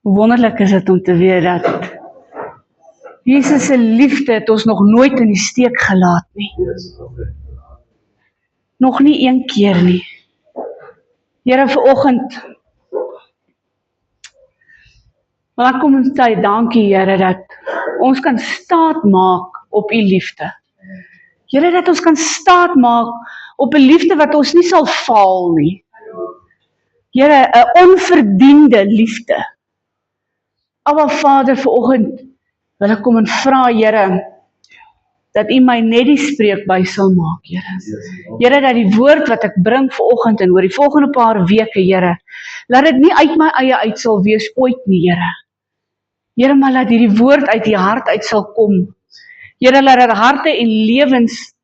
Wonderlik is dit om te weet dat Jesus se liefde het ons nog nooit in die steek gelaat nie. Nog nie een keer nie. Here, vanoggend maar kom ons sê dankie, Here, dat ons kan staat maak op U liefde. Here, dat ons kan staat maak op 'n liefde wat ons nie sal faal nie. Here, 'n onverdiende liefde. Aba Vader, vanoggend wil ek kom en vra, Here, dat U my net die spreekbuis sal maak, Here. Here, dat die woord wat ek bring vanoggend en oor die volgende paar weke, Here, laat dit nie uit my eie uit sal wees ooit nie, Here. Here, maar laat hierdie woord uit die hart uit sal kom. Here, laat dit harte en lewens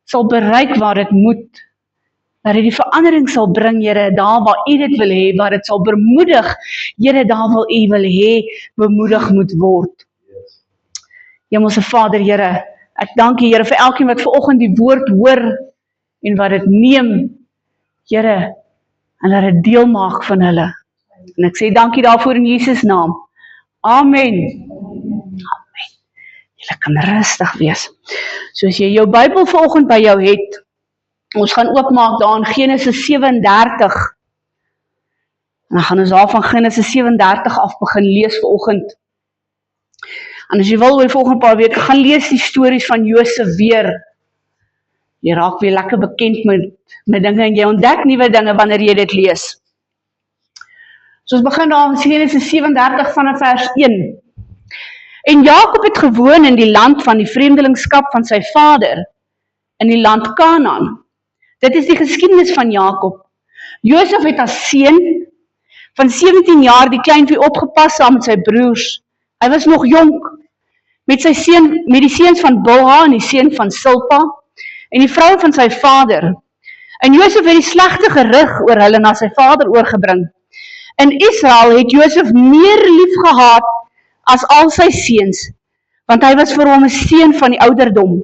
sal bereik waar dit moet. Dat dit die verandering sal bring, Here, daar waar U dit wil hê, waar dit sal bemoedig, Here, daar waar U wil hê, bemoedig moet word. Hemelse Vader, Here, ek dank U, Here, vir elkeen wat vanoggend die woord hoor en wat dit neem, Here, en laat dit deel maak van hulle. En ek sê dankie daarvoor in Jesus naam. Amen. Amen. Julle kan rustig wees. Soos jy jou Bybel vanoggend by jou het, ons gaan oopmaak daar in Genesis 37. En dan gaan ons daar van Genesis 37 af begin lees vanoggend. En as jy wil oor die volgende paar weke gaan lees die stories van Josef weer. Jy raak weer lekker bekend met dinge en jy ontdek nuwe dinge wanneer jy dit lees. So ons begin daar in Genesis 37 vanaf vers 1. En Jakob het gewoon in die land van die vreemdelingskap van sy vader, in die land Kanaan. Dit is die geskiedenis van Jakob. Josef het as seun van 17 jaar die kleinvee opgepas saam met sy broers. Hy was nog jonk, met die seuns van Bilha en die seun van Silpa, en die vrou van sy vader. En Josef het die slegte gerug oor hulle na sy vader oorgebring. In Israel het Josef meer lief gehad as al sy seuns, want hy was vir hom 'n seun van die ouderdom,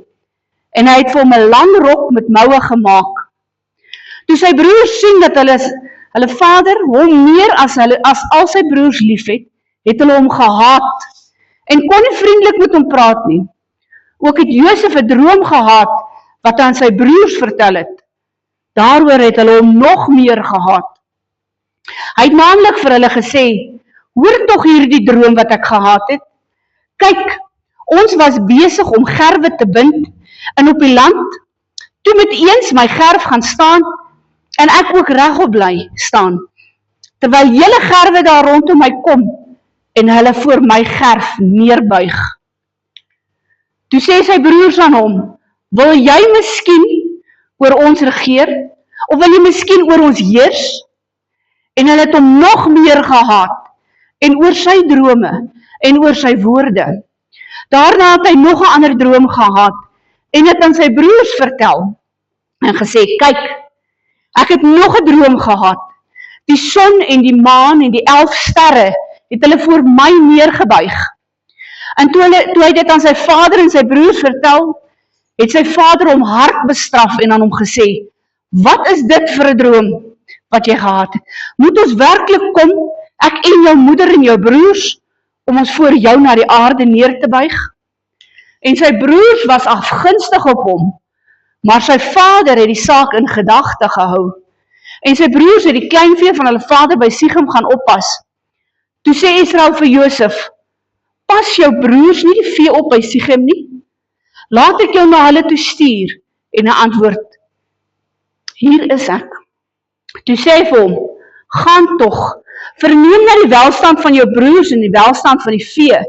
en hy het vir hom 'n lang rok met moue gemaak. Toe sy broers sien dat hulle vader hom meer as al sy broers lief het hulle hom gehaat, en kon nie vriendelik met hom praat nie. Ook het Josef 'n droom gehad, wat hy aan sy broers vertel het. Daaroor het hulle hom nog meer gehaat. Hy het naamlik vir hulle gesê, hoor tog hierdie droom wat ek gehad het. Kyk, ons was besig om gerwe te bind, en op die land, toe met eens my gerf gaan staan, en ek ook regop bly staan, terwyl hele gerwe daar rondom my kom, en hulle voor my gerf neerbuig. Toe sê sy broers aan hom, wil jy miskien oor ons regeer, of wil jy miskien oor ons heers? En hulle het hom nog meer gehaat, en oor sy drome, en oor sy woorde. Daarna het hy nog 'n ander droom gehad, en het aan sy broers vertel, en gesê, kyk, ek het nog 'n droom gehad, die son en die maan en die 11 sterre, het hulle voor my neergebuig. En toe hy dit aan sy vader en sy broers vertel, het sy vader hom hard bestraf en aan hom gesê, wat is dit vir 'n droom wat jy gehad het? Moet ons werklik kom, ek en jou moeder en jou broers, om ons voor jou na die aarde neer te buig? En sy broers was afgunstig op hom, maar sy vader het die saak in gedagte gehou. En sy broers het die kleinvee van hulle vader by Sichem gaan oppas. Toe sê Israel vir Josef, pas jou broers nie die vee op by Sichem nie? Laat ek jou na hulle toe stuur, en hy antwoord, hier is ek. Toe sê hy vir hom, gaan tog, verneem na die welstand van jou broers en die welstand van die vee,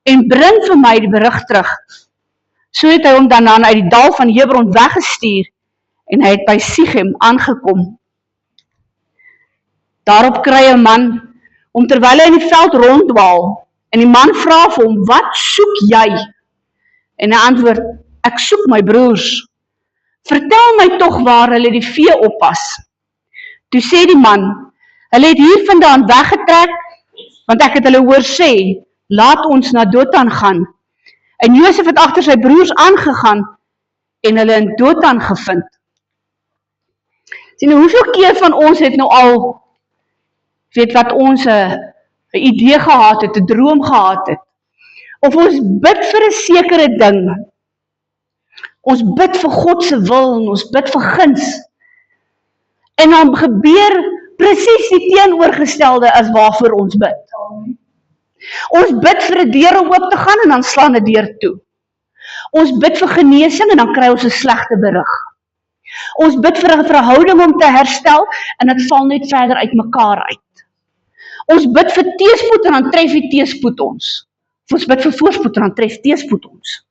en bring vir my die berig terug. So het hy hom daarna uit die dal van Hebron weggestuur, en hy het by Sichem aangekom. Daarop kry 'n man, terwyl hy in die veld ronddwaal, en die man vra vir hom, wat soek jy? En hy antwoord, ek soek my broers. vertel my tog waar hulle die vee oppas. Toe sê die man, hulle het hier vandaan weggetrek, want ek het hulle hoor sê, laat ons na Dothan gaan. En Josef het agter sy broers aangegaan, en hulle in Dothan gevind. Sien, hoeveel keer van ons het nou al, weet wat ons 'n idee gehad het, 'n droom gehad het, of ons bid vir 'n sekere ding, ons bid vir God se wil, en ons bid vir guns, en dan gebeur presies die teenoorgestelde as waarvoor ons bid. Ons bid vir 'n deur om oop te gaan, en dan slaan 'n deur toe. Ons bid vir genesing, en dan kry ons 'n slegte berig. Ons bid vir 'n verhouding om te herstel, en dit val net verder uit mekaar uit. Ons bid vir teëspoed, en dan tref die teëspoed ons. Of ons bid vir voorspoed, en dan tref teëspoed ons.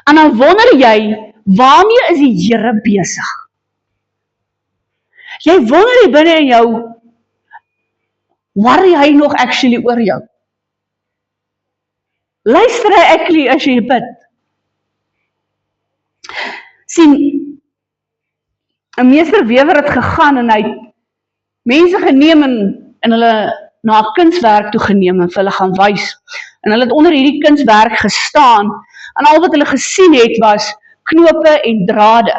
En dan wonder jy, waarmee is die Here besig? Jy wonder hier binne in jou, worry hy nog actually oor jou? Luister hy actually as jy bid? Sien, 'n meester Wewer het gegaan en hy het mense geneem en hulle na 'n kunswerk toe geneem en vir hulle gaan wys. En hulle het onder hierdie kunswerk gestaan en al wat hulle gesien het was knope en drade.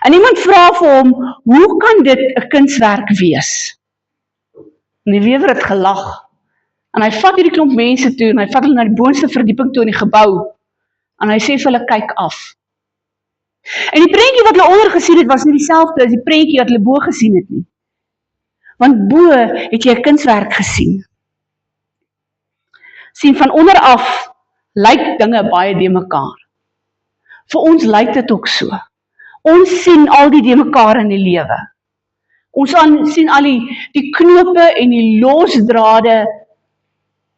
En iemand vra vir hom, hoe kan dit 'n kunswerk wees? En die wewer het gelag. En hy vat hierdie klomp mense toe en hy vat hulle na die boonste verdieping toe in die gebou. En hy sê vir hulle, kyk af. En die prentjie wat hulle onder gesien het was nie dieselfde as die prentjie wat hulle bo gesien het nie. Want bo het jy 'n kunswerk gesien. Sien, van onder af lyk dinge baie de mekaar. Vir ons lyk dit ook so. Ons sien al die de mekaar in die lewe. Ons sien al die knope en die losdrade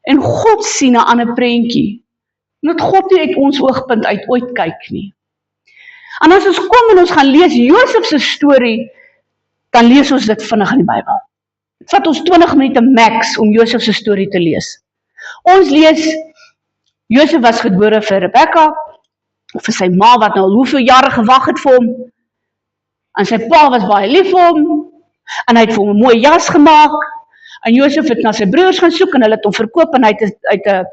en God sien 'n ander prentjie. Net God nie uit ons oogpunt uit ooit kyk nie. En as ons kom en ons gaan lees Josef se storie, dan lees ons dit vinnig in die Bybel. Dit vat ons 20 minute max om Josef se storie te lees. Ons lees, Josef was gebore vir Rebekka, of vir sy ma wat nou al hoeveel jare gewag het vir hom, en sy pa was baie lief vir hom, en hy het vir hom 'n mooi jas gemaak, en Josef het na sy broers gaan soek, en hulle het hom verkoop, en hy het uit 'n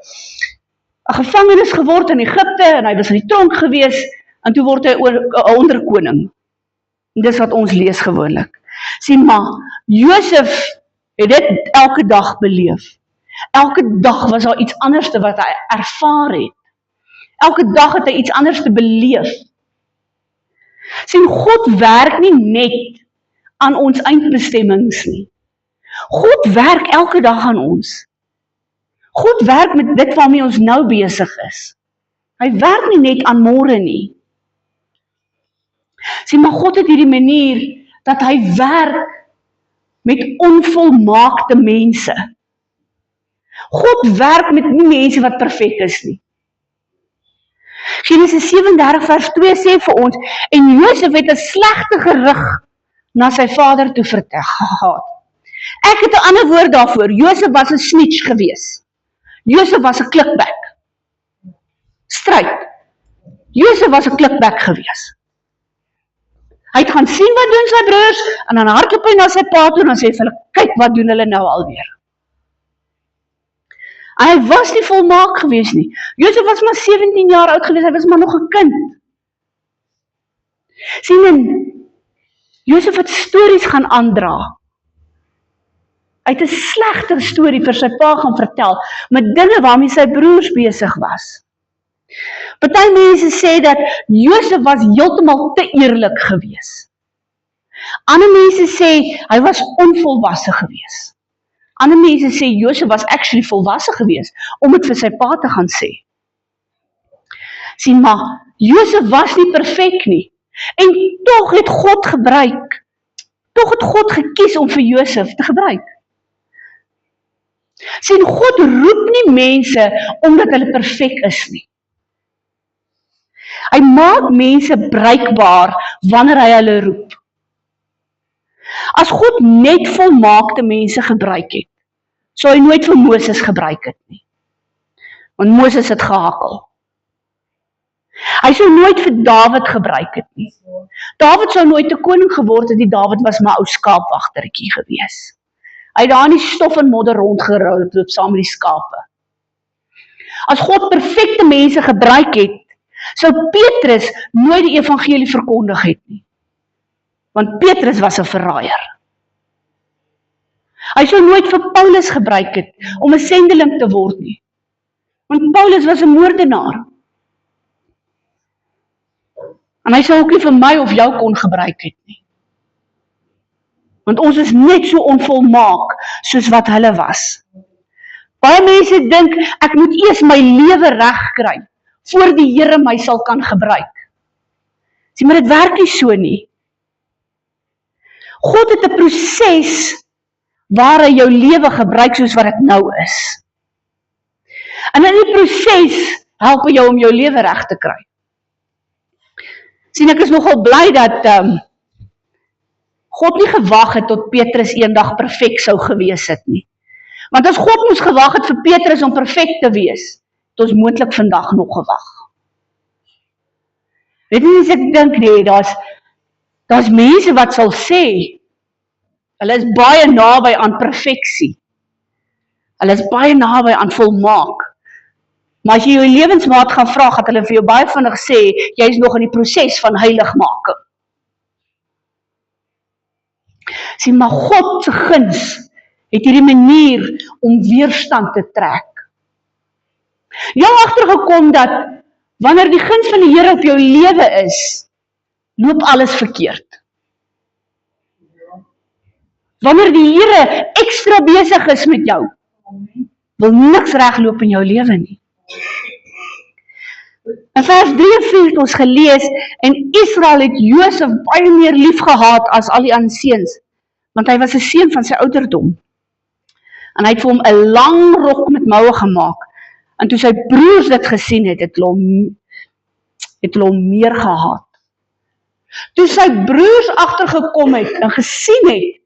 gevangenis geword in Egipte, en hy was in die tronk gewees, en toe word hy 'n onderkoning. En dis wat ons lees gewoonlik. Sien maar, Josef het dit elke dag beleef. Elke dag was daar iets anders wat hy ervaar het. Elke dag het hy iets anders te beleef. Sien, God werk nie net aan ons eindbestemmings nie. God werk elke dag aan ons. God werk met dit waarmee ons nou besig is. Hy werk nie net aan môre nie. Sien, maar God het hierdie manier dat hy werk met onvolmaakte mense. God werk met nie mense wat perfek is nie. Genesis 37 vers 2 sê vir ons, en Josef het 'n slegte gerug na sy vader toe vertel gehad. Ek het 'n ander woord daarvoor, Josef was 'n snitch gewees. Josef was 'n klikbek. Stryd. Josef was 'n klikbek gewees. Hy het gaan sien wat doen sy broers, en dan hardloop hy na sy pa toe en dan sê vir hulle, kyk wat doen hulle nou alweer. En hy was nie volmaak gewees nie. Josef was maar 17 jaar oud gewees, hy was maar nog 'n kind. Sien, en Josef het stories gaan aandra. Hy het 'n slegte storie vir sy pa gaan vertel, met dinge waarmee sy broers besig was. Party mense sê dat Josef was heeltemal te eerlik gewees. Ander mense sê hy was onvolwasse gewees. Ander mense sê Josef was actually volwasse gewees om dit vir sy pa te gaan sê. Sien maar, Josef was nie perfek nie. En tog het God gebruik. Tog het God gekies om vir Josef te gebruik. Sien, God roep nie mense omdat hulle perfek is nie. Hy maak mense bruikbaar wanneer hy hulle roep. As God net volmaakte mense gebruik het, sou hy nooit vir Moses gebruik het nie. Want Moses het gehakkel. Hy sou nooit vir Dawid gebruik het nie. Dawid sou nooit 'n koning geword het, die Dawid was maar ou skaapwagtertjie gewees. Hy het daar in die stof en modder rondgerol loop saam met die skape. As God perfekte mense gebruik het, sou Petrus nooit die evangelie verkondig het nie. Want Petrus was 'n verraaier. Hy sou nooit vir Paulus gebruik het om 'n sendeling te word nie. Want Paulus was 'n moordenaar. En hy sou ook nie vir my of jou kon gebruik het nie. Want ons is net so onvolmaak soos wat hulle was. Baie mense dink, ek moet eers my lewe reg kry, voor die Here my sal kan gebruik. Sien, maar dit werk nie so nie. God het 'n proses waar hy jou lewe gebruik soos wat dit nou is. En in die proses help hy jou om jou lewe reg te kry. Sien, ek is nogal bly dat God nie gewag het tot Petrus eendag perfek sou gewees het nie. Want as God moes gewag het vir Petrus om perfek te wees, het ons moontlik vandag nog gewag. Weet nie as ek dink nee, daar's mense wat sal sê, hulle is baie naby aan perfeksie. Hulle is baie naby aan volmaak. Maar as jy jou lewensmaat gaan vra, gaan hulle vir jou baie vinnig sê, jy is nog in die proses van heiligmaking. Sien, maar God se guns het hierdie manier om weerstand te trek. Jy het agtergekom dat wanneer die guns van die Here op jou lewe is, loop alles verkeerd. Wanneer die Here ekstra besig is met jou, wil niks regloop in jou lewe nie. In vers 3 en 4 het ons gelees, en Israel het Josef baie meer lief gehad as al die ander seuns, want hy was 'n seun van sy ouderdom. En hy het vir hom 'n lang rok met moue gemaak, en toe sy broers dit gesien het, het hulle hom meer gehaat. Toe sy broers agtergekom het en gesien het,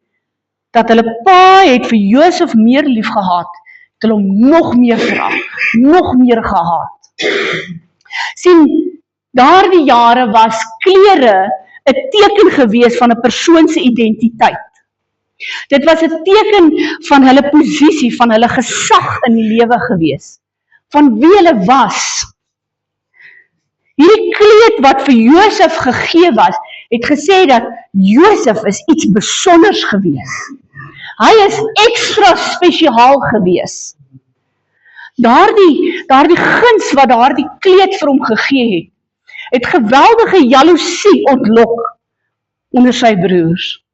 dat hulle pa het vir Josef meer lief gehad, het hulle hom nog meer verag, nog meer gehaat. Sien, daardie jare was klere 'n teken gewees van 'n persoon se identiteit. Dit was 'n teken van hulle posisie, van hulle gesag in die lewe gewees, van wie hulle was. Hierdie kleed wat vir Josef gegee was, het gesê dat Josef is iets besonders gewees. Hy is ekstra spesiaal gewees. Daardie guns wat daardie kleed vir hom gegee het geweldige jaloesie ontlok onder sy broers.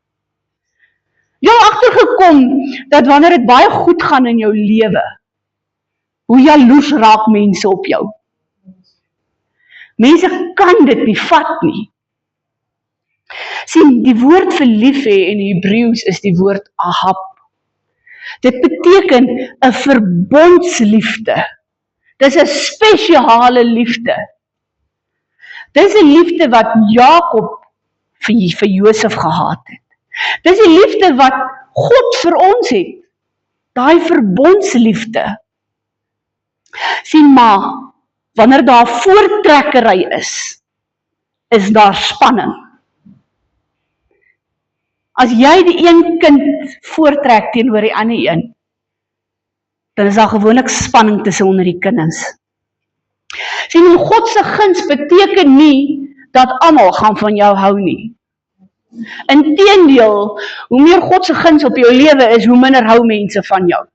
Jy het agtergekom dat wanneer dit baie goed gaan in jou lewe, hoe jaloes raak mense op jou. Mense kan dit nie vat nie. Sien, die woord vir lief hê in Hebreëus is die woord ahab. Dit beteken 'n verbondsliefde. Dis 'n spesiale liefde. Dis 'n liefde wat Jakob vir Josef gehad het. Dis 'n liefde wat God vir ons het. Daai verbondsliefde. Sien maar, wanneer daar voortrekkery is daar spanning. As jy die een kind voortrek teenoor die ander een, dan is daar gewoonlik spanning tussen onder die kinders. Sien, om God se guns beteken nie dat almal gaan van jou hou nie. Inteendeel, hoe meer God se guns op jou lewe is, hoe minder hou mense van jou.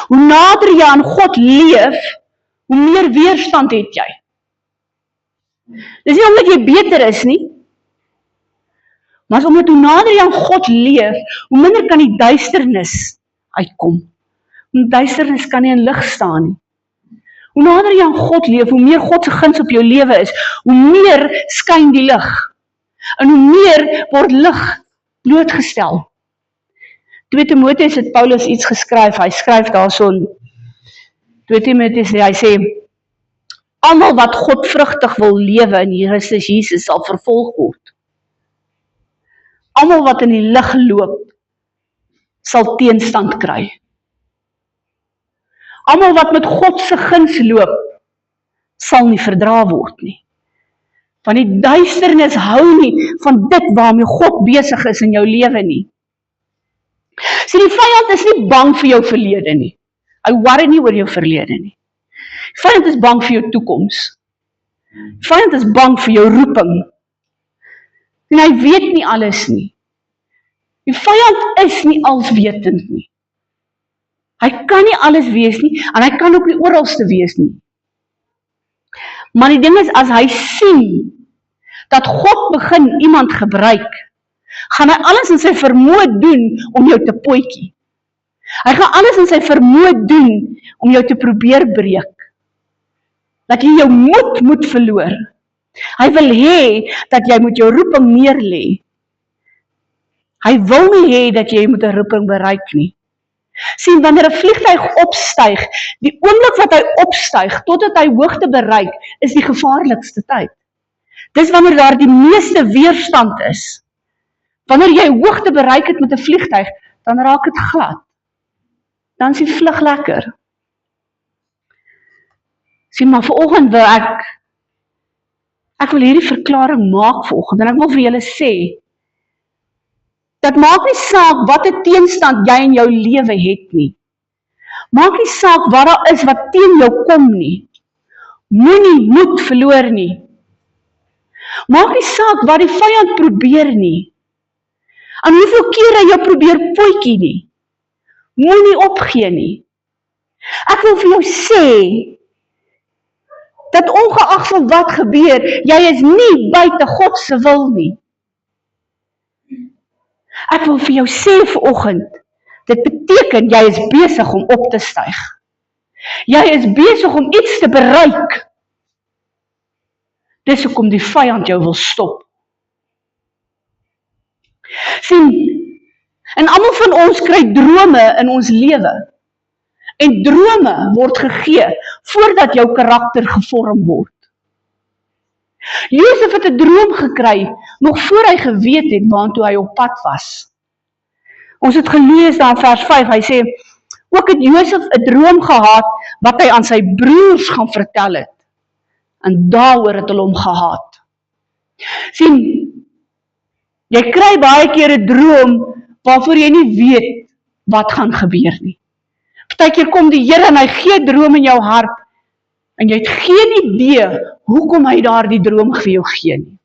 Hoe nader jy aan God leef, hoe meer weerstand het jy. Dis nie omdat jy beter is nie, maar as omdat hoe nader jy aan God leef, hoe minder kan die duisternis uitkom. Want duisternis kan nie in lig staan nie. Hoe nader jy aan God leef, hoe meer God se guns op jou lewe is, hoe meer skyn die lig. En hoe meer word lig blootgestel. 2 Timoteus het Paulus iets geskryf, hy skryf daarson, 2 Timoteus, hy sê, almal wat godvrugtig wil lewe in Christus Jesus sal vervolg word. Almal wat in die lig loop, sal teenstand kry. Almal wat met God se guns loop, sal nie verdra word nie. Want die duisternis hou nie van dit waarmee God besig is in jou lewe nie. So die vyand is nie bang vir jou verlede nie. Hy worry nie oor jou verlede nie. Die vyand is bang vir jou toekoms. Die vyand is bang vir jou roeping. En hy weet nie alles nie. Die vyand is nie alswetend nie. Hy kan nie alles wees nie, en hy kan ook nie oralste wees nie. Maar die ding is, as hy sien, dat God begin iemand gebruik, gaan hy alles in sy vermoë doen om jou te potjie. Hy gaan alles in sy vermoë doen om jou te probeer breek. Dat jy jou moed moet verloor. Hy wil hê dat jy moet jou roeping neerlê. Hy wil nie hê dat jy moet 'n roeping bereik nie. Sien, wanneer 'n vliegtuig opstyg, die oomblik wat hy opstyg, totdat hy hoogte bereik, is die gevaarlikste tyd. Dis wanneer daar die meeste weerstand is. Wanneer jy hoogte bereik het met 'n vliegtuig, dan raak dit glad. Dan is die vlug lekker. Sien, maar vanoggend wil ek wil hierdie verklaring maak vanoggend, en ek wil vir julle sê, dat maak nie saak wat 'n teenstand jy in jou lewe het nie. Maak nie saak wat daar is wat teen jou kom nie. Moenie moed verloor nie. Maak nie saak wat die vyand probeer nie. En hoeveel keer hy jou probeer potjie nie. Moenie opgee nie. Ek wil vir jou sê, dat ongeag van wat gebeur, jy is nie buite God se wil nie. Ek wil vir jou sê vanoggend, dit beteken jy is besig om op te styg. Jy is besig om iets te bereik. Dis hoekom die vyand jou wil stop. Sien, en almal van ons kry drome in ons lewe. En drome word gegee voordat jou karakter gevorm word. Josef het 'n droom gekry nog voor hy geweet het waartoe hy op pad was. Ons het gelees daar in vers 5, hy sê, ook het Josef 'n droom gehad wat hy aan sy broers gaan vertel het. En daaroor het hulle hom gehaat. Sien, jy kry baie keer 'n droom waarvoor jy nie weet wat gaan gebeur nie. Partykeer kom die Here en hy gee droom in jou hart, en jy het geen idee hoekom hy daardie droom vir jou gee nie.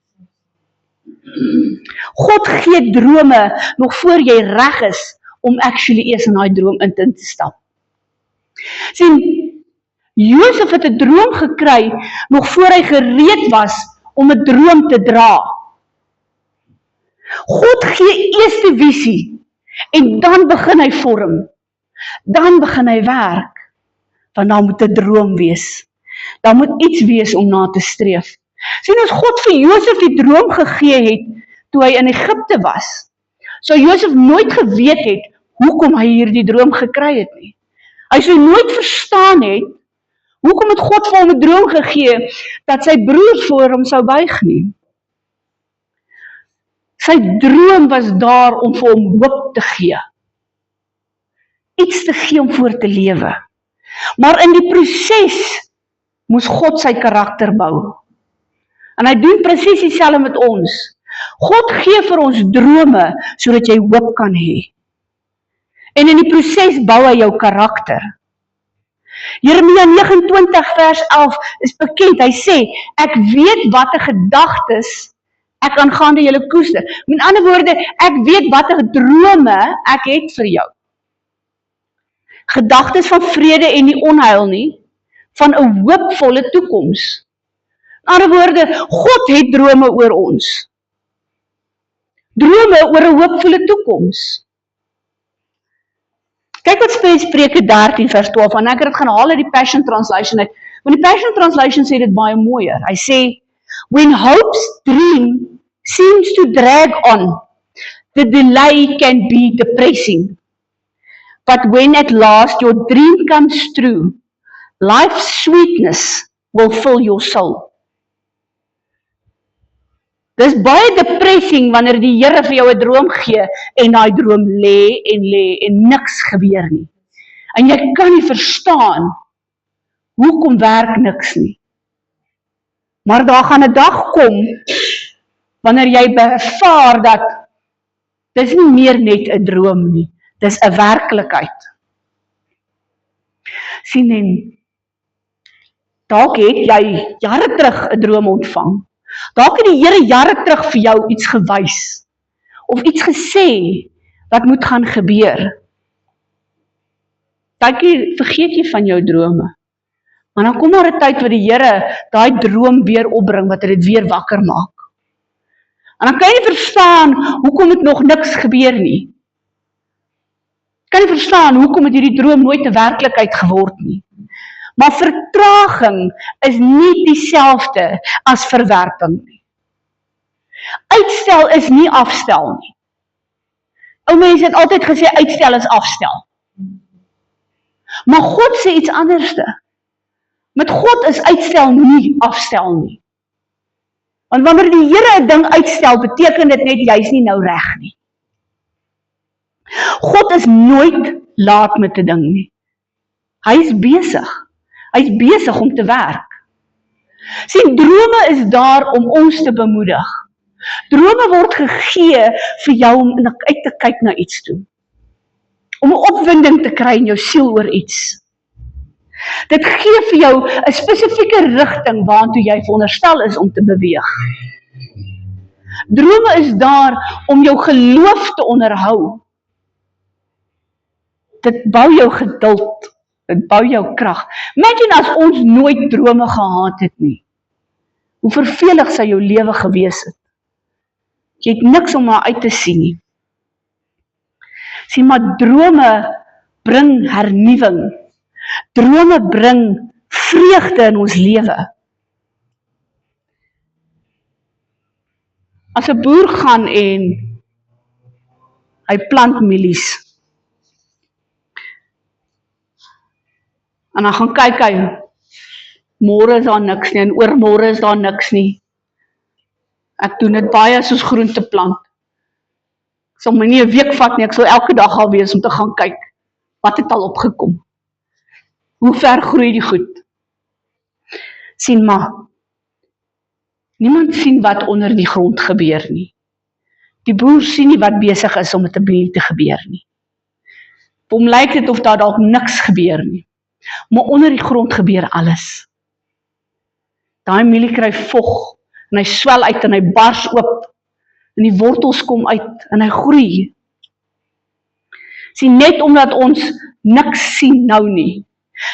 God gee drome nog voor jy reg is om actually eers in daai droom in te stap. Sien, Josef het 'n droom gekry nog voor hy gereed was om 'n droom te dra. God gee eers die visie en dan begin hy vorm. Dan begin hy werk, want dan moet 'n droom wees. Dan moet iets wees om na te streef. Sien, as God vir Josef die droom gegee het, toe hy in Egipte was, sou Josef nooit geweet het, hoekom hy hierdie droom gekry het nie. Hy sou nooit verstaan het, hoekom het God vir hom 'n droom gegee, dat sy broers voor hom sou buig nie. Sy droom was daar om vir hom hoop te gee. Iets te gee om voor te lewe. Maar in die proses moes God sy karakter bou. En hy doen presies dieselfde met ons. God gee vir ons drome, sodat jy hoop kan hê. En in die proses bou hy jou karakter. Jeremia 29 vers 11 is bekend, hy sê, ek weet wat 'n gedagtes ek aangaande julle koester. Met ander woorde, ek weet wat 'n drome ek het vir jou. Gedagtes van vrede en nie onheil nie, van 'n hoopvolle toekoms. In ander woorde, God het drome oor ons. Drome oor 'n hoopvolle toekoms. Kyk wat sê Spreuke 13 vers 12, en ek het dit gaan haal uit die Passion Translation uit, want die Passion Translation sê dit baie mooier. Hy sê, when hope's dream seems to drag on, the delay can be depressing. But when at last your dream comes true, life's sweetness will fill your soul. Dis baie depressing wanneer die Here vir jou 'n droom gee en daai droom lê en niks gebeur nie. En jy kan nie verstaan hoekom werk niks nie. Maar daar gaan 'n dag kom, wanneer jy ervaar dat dis nie meer net 'n droom nie, dis 'n werklikheid. Sien, en dalk het jy jare terug 'n droom ontvang. Dalk het die Here jare terug vir jou iets gewys, of iets gesê, wat moet gaan gebeur. Partykeer vergeet jy van jou drome. Maar dan kom daar 'n tyd wat die Here daai droom weer opbring, wat dit weer wakker maak. En dan kan jy nie verstaan hoekom het nog niks gebeur nie. Kan jy verstaan hoekom het hierdie droom nooit 'n werklikheid geword nie. Maar vertraging is nie dieselfde as verwerping nie. Uitstel is nie afstel nie. Ou mense het altyd gesê uitstel is afstel. Maar God sê iets anderste. Met God is uitstel nie afstel nie. Want wanneer die Here 'n ding uitstel, beteken dit net jy's nie nou reg nie. God is nooit laat met 'n ding nie. Hy is besig. Hy is besig om te werk. Sien, drome is daar om ons te bemoedig. Drome word gegee vir jou om uit te kyk na iets toe. Om 'n opwinding te kry in jou siel oor iets. Dit gee vir jou 'n spesifieke rigting waartoe jy veronderstel is om te beweeg. Drome is daar om jou geloof te onderhou. Dit bou jou geduld. Dit bou jou krag. Imagine as ons nooit drome gehad het nie. Hoe vervelig sou jou lewe gewees het. Jy het niks om na uit te sien nie. Sien, maar drome bring hernuwing. Drome bring vreugde in ons lewe. As 'n boer gaan en hy plant mielies. En dan gaan kyk hy, môre is daar niks nie, en oormôre is daar niks nie. Ek doen dit baie soos groenteplant. Ek sal my nie 'n week vat nie, ek sal elke dag al wees om te gaan kyk, wat het al opgekom? Hoe ver groei die goed? Sien maar, niemand sien wat onder die grond gebeur nie. Die boer sien nie wat besig is om met 'n mielie te gebeur nie. Vir hom lyk dit of daar dalk niks gebeur nie. Maar onder die grond gebeur alles. Daai mielie kry vog, en hy swel uit, en hy bars oop, en die wortels kom uit, en hy groei. Sien, net omdat ons niks sien nou nie,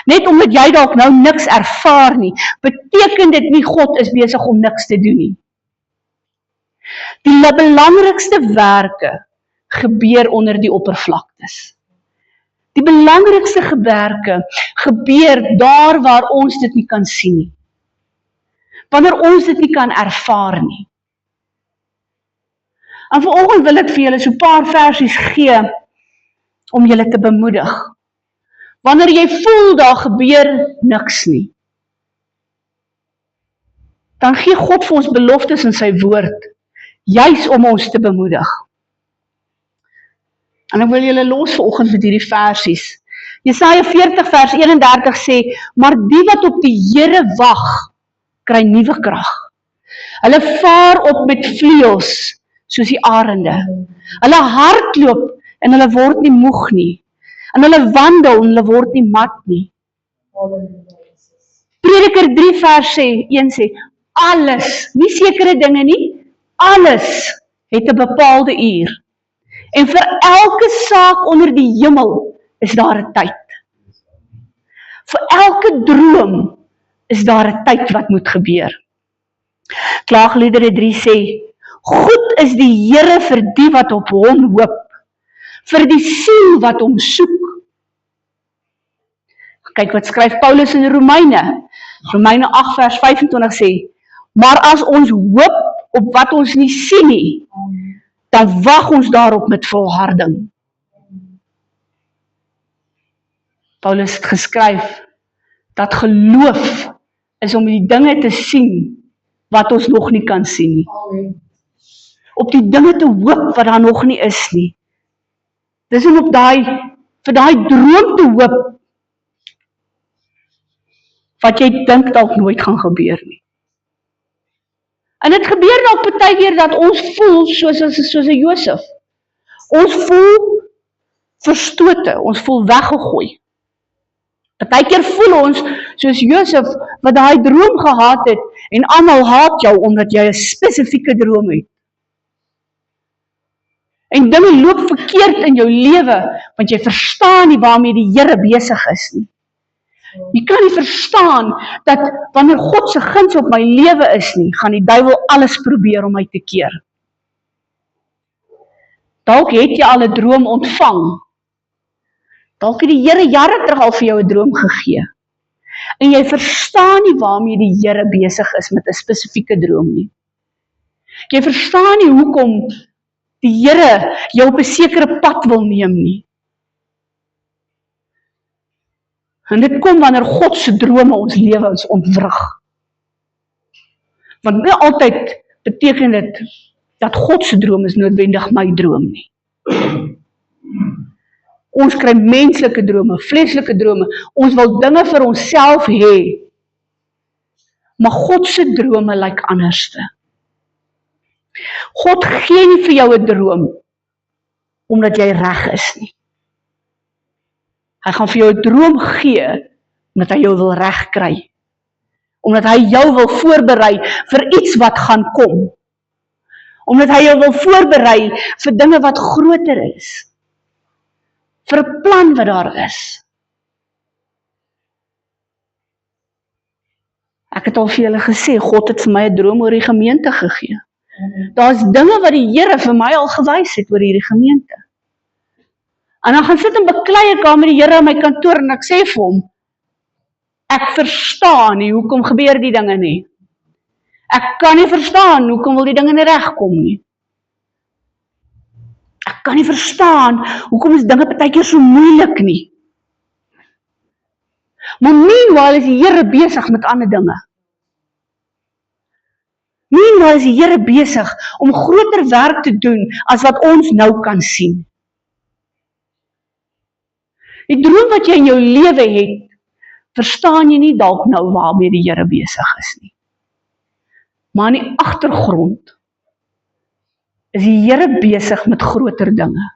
net omdat jy dalk nou niks ervaar nie, beteken dit nie God is besig om niks te doen nie. Die belangrikste werke gebeur onder die oppervlaktes. Die belangrikste werke gebeur daar waar ons dit nie kan sien nie. Wanneer ons dit nie kan ervaar nie. En vanoggend wil ek vir julle so 'n paar versies gee om julle te bemoedig. Wanneer jy voel daar gebeur niks nie, dan gee God vir ons beloftes in sy woord, juis om ons te bemoedig. En ek wil julle los vanoggend met hierdie versies. Jesaja 40 vers 31 sê, maar die wat op die Here wag, kry nuwe krag. Hulle vaar op met vleuels, soos die arende. Hulle hardloop en hulle word nie moeg nie. En hulle wandel en hulle word nie mat nie. Prediker 3 vers 1 sê, alles, nie sekere dinge nie, alles het 'n bepaalde uur. En vir elke saak onder die hemel is daar 'n tyd. Vir elke droom is daar 'n tyd wat moet gebeur. Klaagliedere 3 sê, goed is die Here vir die wat op hom hoop, vir die siel wat hom soek. Kyk wat skryf Paulus in Romeine. Romeine 8 vers 25 sê, maar as ons hoop op wat ons nie sien nie, dan wag ons daarop met volharding. Paulus het geskryf, dat geloof is om die dinge te sien, wat ons nog nie kan sien nie. Op die dinge te hoop, wat daar nog nie is nie. Dis om op vir daai droom te hoop, wat jy dink dalk nooit gaan gebeur nie. En dit gebeur dalk baie keer dat ons voel soos 'n Josef. Ons voel verstote, ons voel weggegooi. Baie keer voel ons soos Josef wat daai droom gehad het en almal haat jou omdat jy 'n spesifieke droom het. En dinge loop verkeerd in jou lewe want jy verstaan nie waarmee die Here besig is nie. Jy kan nie verstaan dat wanneer God se guns op my lewe is nie, gaan die duiwel alles probeer om my te keer. Dalk het jy al 'n droom ontvang. Dalk het die Here jare terug al vir jou 'n droom gegee. En jy verstaan nie waarmee die Here besig is met 'n spesifieke droom nie. Jy verstaan nie hoekom die Here jou op 'n sekere pad wil neem nie. En dit kom wanneer God se drome ons lewens ontwrig. Want nie altyd beteken dit dat God se droom is noodwendig my droom nie. Ons kry menslike drome, vleeslike drome. Ons wil dinge vir onsself hê. Maar God se drome lyk anderste. God gee nie vir jou 'n droom omdat jy reg is nie. Hy gaan vir jou 'n droom gee omdat hy jou wil reg kry. Omdat hy jou wil voorberei vir iets wat gaan kom. Omdat hy jou wil voorberei vir dinge wat groter is. Vir 'n plan wat daar is. Ek het al vir julle gesê, God het vir my 'n droom oor die gemeente gegee. Daar's dinge wat die Here vir my al gewys het oor hierdie gemeente. En dan gaan sit en beklei ek daar met die Here in my kantoor en ek sê vir hom, ek verstaan nie, hoekom gebeur die dinge nie. Ek kan nie verstaan, hoekom wil die dinge nie regkom nie. Ek kan nie verstaan, hoekom is dinge partykeer so moeilik nie. Maar meanwhile is die Here besig met ander dinge. Meanwhile is die Here besig om groter werk te doen as wat ons nou kan sien. Die droom wat jy in jou lewe het, verstaan jy nie dalk nou waarmee die Here besig is nie. Maar in die agtergrond is die Here besig met groter dinge.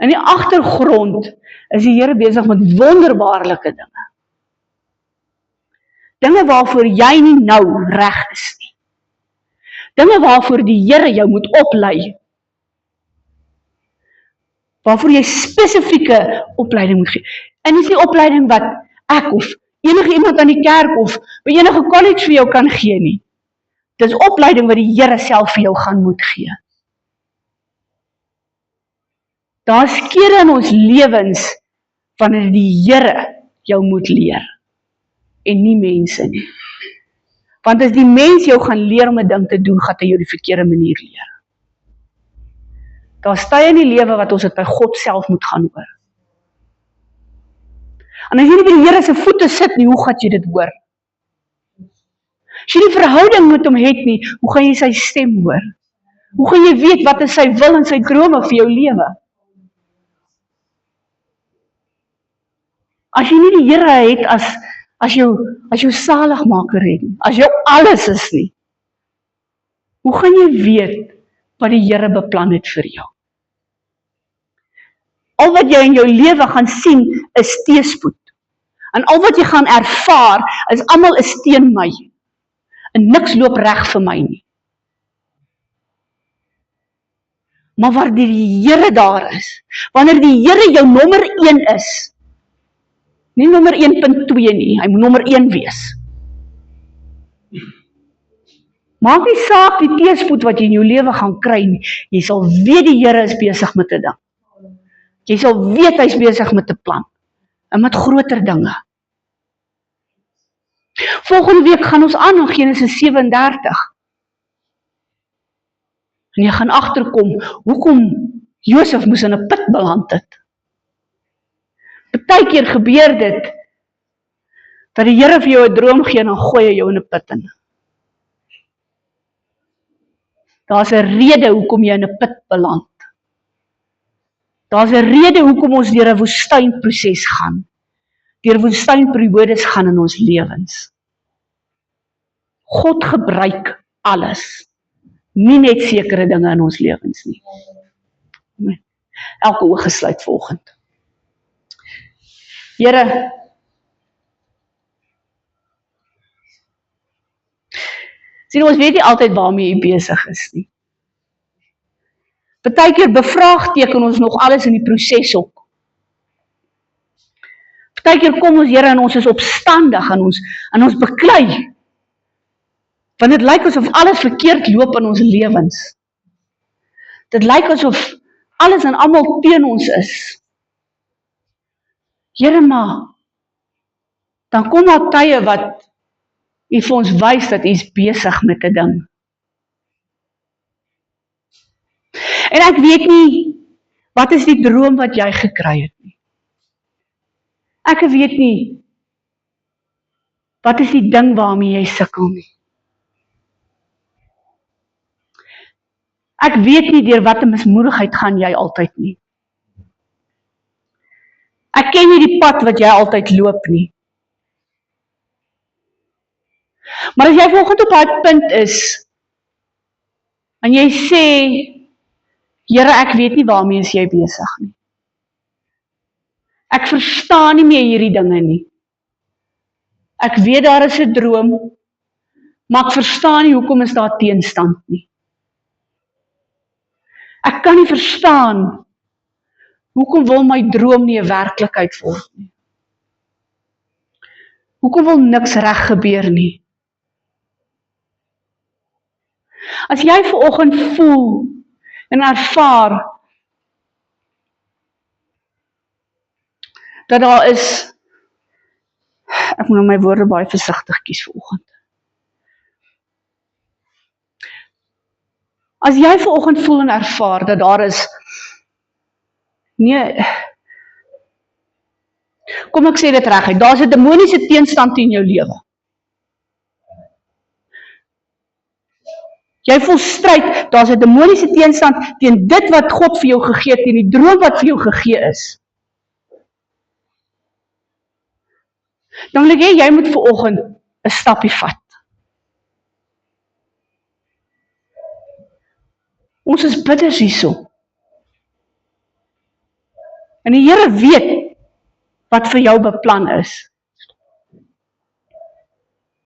In die agtergrond is die Here besig met wonderbaarlike dinge. Dinge waarvoor jy nie nou reg is nie. Dinge waarvoor die Here jou moet oplei. Waarvoor jy spesifieke opleiding moet gee. En dis nie opleiding wat ek of enige iemand aan die kerk of by enige college vir jou kan gee nie. Dis opleiding wat die Here self vir jou gaan moet gee. Daar's kere in ons lewens wanneer die Here jou moet leer en nie mense nie. Want as die mens jou gaan leer om 'n ding te doen, gaan hy jou die verkeerde manier leer. Daar's tye in die lewe wat ons dit by God self moet gaan hoor. En as jy nie by die Here se voete sit nie, hoe gaan jy dit hoor? As jy nie verhouding met hom het nie, hoe gaan jy sy stem hoor? Hoe gaan jy weet wat is sy wil en sy drome vir jou lewe? As jy nie die Here het as jou saligmaker het nie, as jou alles is nie, hoe gaan jy weet wat die Here beplan het vir jou? Al wat jy in jou lewe gaan sien is teëspoed. En al wat jy gaan ervaar is almal is teen my. En niks loop reg vir my nie. Maar wanneer die Here daar is, wanneer die Here jou nommer 1 is, nie nommer 1.2 nie, hy moet nommer 1 wees. Maak nie saak die teëspoed wat jy in jou lewe gaan kry nie, jy sal weet die Here is besig met 'n ding. Jy sal weet hy is besig met 'n plan, en met groter dinge. Volgende week gaan ons aan in Genesis 37. En jy gaan agterkom, hoekom Josef moes in 'n put beland het. Partykeer gebeur dit, dat die Here vir jou 'n droom gee en dan gooi hy jou in 'n put in. Daar's 'n rede hoekom jy in 'n put beland. Daar's 'n rede hoekom ons deur 'n woestynproses gaan. Deur woestynperiodes gaan in ons lewens. God gebruik alles. Nie net sekere dinge in ons lewens nie. Amen. Elke oog gesluit volgend. Here, sien ons weet nie altyd waarmee jy besig is nie. Partykeer bevraagteken ons nog alles in die proses ook. Partykeer kom ons Here en ons is opstandig en ons beklei. Want dit lyk asof alles verkeerd loop in ons lewens. Dit lyk asof alles en almal teen ons is. Here, maar dan kom daar tye wat U vir ons wys dat U is besig met 'n ding. En ek weet nie, wat is die droom wat jy gekry het nie. Ek weet nie, wat is die ding waarmee jy sukkel nie. Ek weet nie deur watter mismoedigheid gaan jy altyd nie. Ek ken nie die pad wat jy altyd loop nie. Maar as jy vanoggend op daai punt is, en jy sê, Here, ek weet nie waarmee is jy besig nie. Ek verstaan nie meer hierdie dinge nie. Ek weet daar is 'n droom, maar ek verstaan nie hoekom is daar teenstand nie. Ek kan nie verstaan hoekom wil my droom nie 'n werklikheid word nie. Hoekom wil niks reg gebeur nie? As jy vanoggend voel en ervaar dat daar is, ek moet nou my woorde baie versigtig kies vanoggend. As jy vanoggend voel en ervaar dat daar is, nee, kom ek sê dit reguit, daar's 'n demoniese teenstand in jou lewe. Jy voel stryd, daar's 'n demoniese teenstand teen dit wat God vir jou gegee het, teen die droom wat vir jou gegee is. Dan wil ek hê jy moet vanoggend 'n stappie vat. Ons is bidders hierso. En die Here weet wat vir jou beplan is.